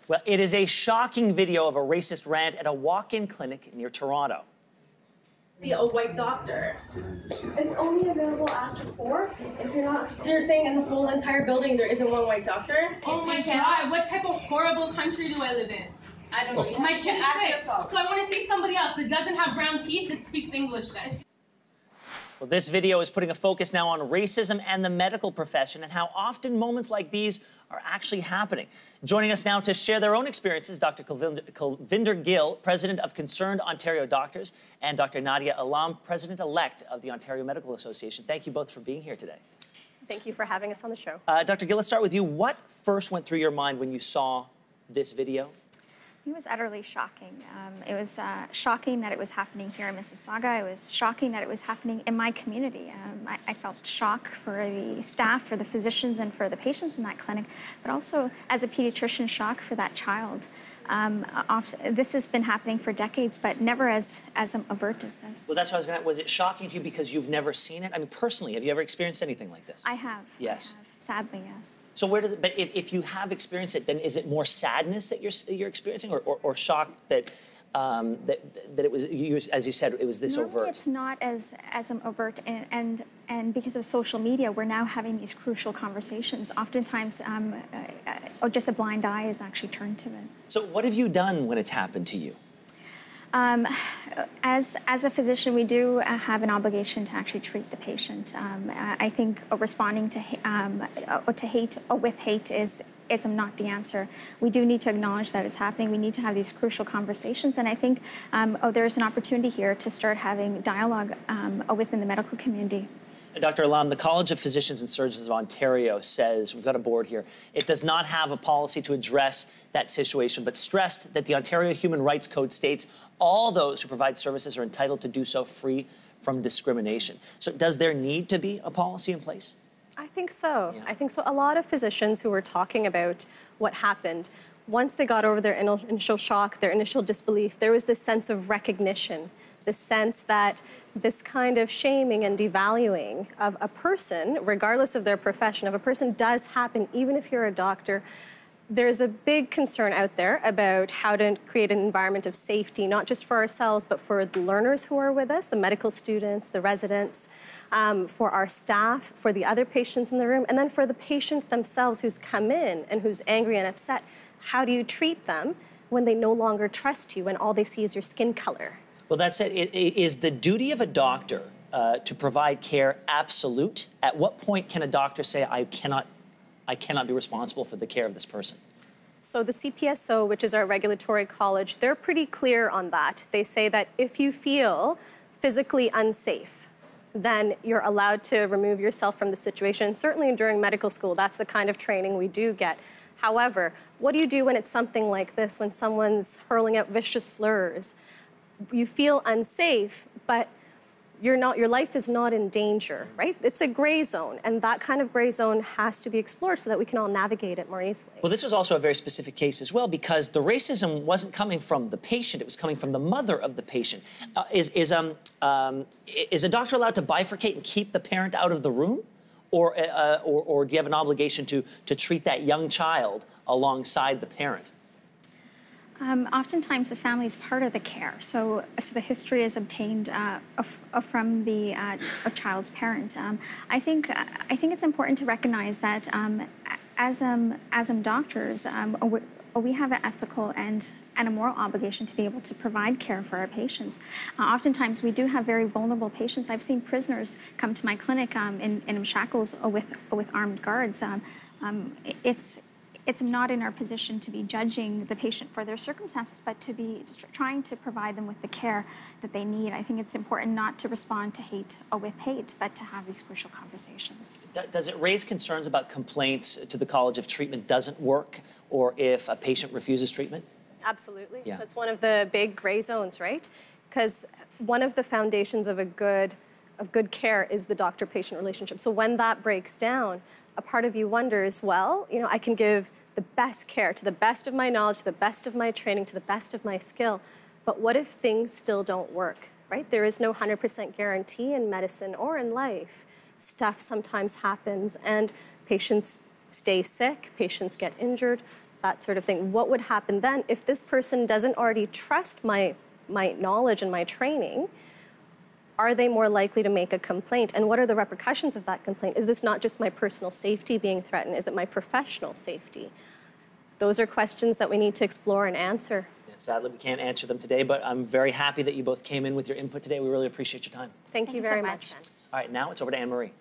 Well, it is a shocking video of a racist rant at a walk-in clinic near Toronto. See a white doctor. It's only available after 4. If you're not, so you're saying in the whole entire building there isn't one white doctor? Oh my God! What type of horrible country do I live in? I don't know. My kid is sick, so I want to see somebody else that doesn't have brown teeth that speaks English then. Well, this video is putting a focus now on racism and the medical profession and how often moments like these are actually happening. Joining us now to share their own experiences, Dr. Kulvinder Gill, President of Concerned Ontario Doctors, and Dr. Nadia Alam, President-elect of the Ontario Medical Association. Thank you both for being here today. Thank you for having us on the show. Dr. Gill, let's start with you. What first went through your mind when you saw this video? It was utterly shocking. It was shocking that it was happening here in Mississauga. It was shocking that it was happening in my community. I felt shock for the staff, for the physicians, and for the patients in that clinic, but also as a pediatrician, shock for that child. This has been happening for decades, but never as overt as this. Well, that's what I was going to. Was it shocking to you because you've never seen it? I mean, personally, have you ever experienced anything like this? I have. Yes. I have. Sadly, yes. So where does it? But if you have experienced it, then is it more sadness that you're experiencing, or shock that that it was, as you said, it was this Normally overt? It's not as overt, and because of social media, we're now having these crucial conversations. Oftentimes, just a blind eye is actually turned to it. So what have you done when it's happened to you? As a physician, we do have an obligation to actually treat the patient. I think responding to hate or with hate is not the answer. We do need to acknowledge that it's happening. We need to have these crucial conversations, and I think there's an opportunity here to start having dialogue within the medical community. Dr. Alam, the College of Physicians and Surgeons of Ontario says, we've got a board here, it does not have a policy to address that situation, but stressed that the Ontario Human Rights Code states all those who provide services are entitled to do so free from discrimination. So does there need to be a policy in place? I think so. Yeah. I think so. A lot of physicians who were talking about what happened, once they got over their initial shock, their initial disbelief, there was this sense of recognition, the sense that this kind of shaming and devaluing of a person, regardless of their profession, of a person does happen, even if you're a doctor. There's a big concern out there about how to create an environment of safety, not just for ourselves, but for the learners who are with us, the medical students, the residents, for our staff, for the other patients in the room, and then for the patients themselves who's come in and who's angry and upset. How do you treat them when they no longer trust you and all they see is your skin color? Well, that's it. Is the duty of a doctor to provide care absolute? At what point can a doctor say, I cannot be responsible for the care of this person? So the CPSO, which is our regulatory college, they're pretty clear on that. They say that if you feel physically unsafe, then you're allowed to remove yourself from the situation. Certainly during medical school, that's the kind of training we do get. However, what do you do when it's something like this, when someone's hurling out vicious slurs? You feel unsafe, but your life is not in danger, right? It's a gray zone, and that kind of gray zone has to be explored so that we can all navigate it more easily. Well, this was also a very specific case as well, because the racism wasn't coming from the patient, it was coming from the mother of the patient. Is a doctor allowed to bifurcate and keep the parent out of the room? Or do you have an obligation to treat that young child alongside the parent? Oftentimes, the family is part of the care, so the history is obtained from the child's parent. I think it's important to recognize that as doctors, we have an ethical and a moral obligation to be able to provide care for our patients. Oftentimes, we do have very vulnerable patients. I've seen prisoners come to my clinic in shackles with armed guards. It's not in our position to be judging the patient for their circumstances, but to be trying to provide them with the care that they need. I think it's important not to respond to hate or with hate, but to have these crucial conversations. Does it raise concerns about complaints to the college if treatment doesn't work or if a patient refuses treatment? Absolutely. Yeah. That's one of the big gray zones, right? Because one of the foundations of good care is the doctor-patient relationship. So when that breaks down, a part of you wonders, well, I can give the best care to the best of my knowledge, to the best of my training, to the best of my skill, but what if things still don't work, right? There is no 100% guarantee in medicine or in life. Stuff sometimes happens and patients stay sick, patients get injured. that sort of thing. What would happen then if this person doesn't already trust my knowledge and my training? Are they more likely to make a complaint? And what are the repercussions of that complaint? Is this not just my personal safety being threatened? Is it my professional safety? Those are questions that we need to explore and answer. Yeah, sadly, we can't answer them today, but I'm very happy that you both came in with your input today. We really appreciate your time. Thank you very much. All right, now it's over to Anne-Marie.